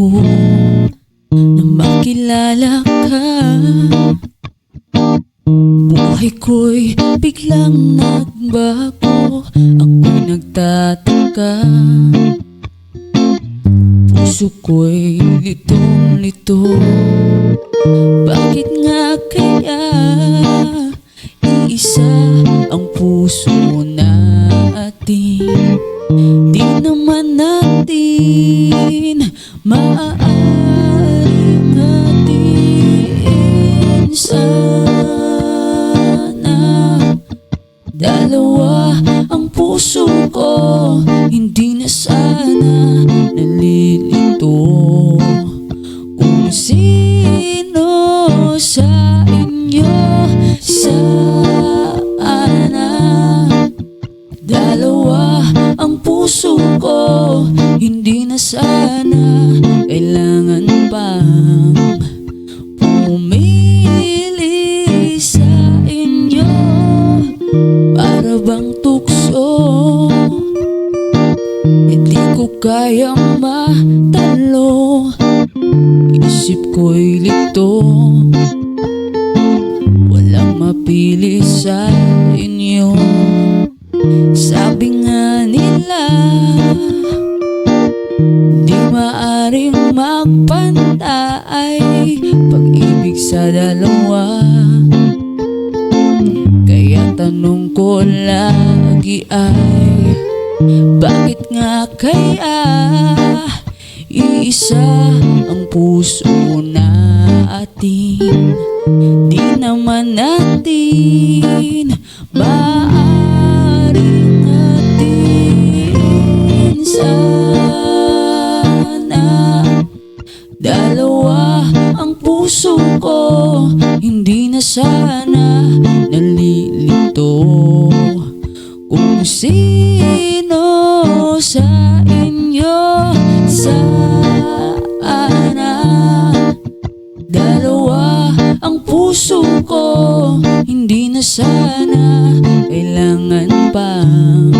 ko na makilala ka. Buhay ko'y biglang nagbago, ako'y nagtataka. Puso ko'y litong-lito, bakit nga kaya iisa ang puso natin? Di naman natin maaaring hatiin. Sana dalawa ang puso ko, hindi na sana nalilito kung sino sa inyo. Sana dalawa ang puso ko, hindi na sana kailangan pang pumili sa inyo. Para bang tukso, hindi ko kayang matalo. Isip ko'y lito, walang mapili sa inyo. Sabi nga nila, di maaring magpantay pag-ibig sa dalawa. Kaya tanong ko lagi ay, bakit nga kaya iisa ang puso natin? Di naman natin maaring hatiin. Sana dalawa ang puso ko, hindi na sana nalilito kung sino sa inyo. Sana dalawa ang puso ko, hindi na sana kailangan pang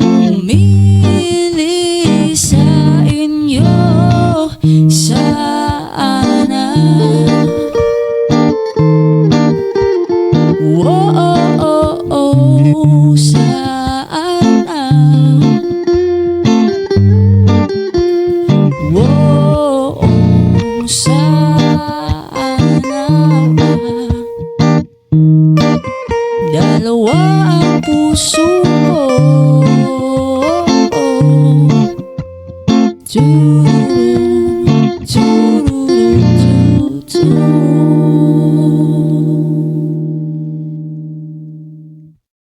pumili sa inyo. Sana sana sana dalawa ang puso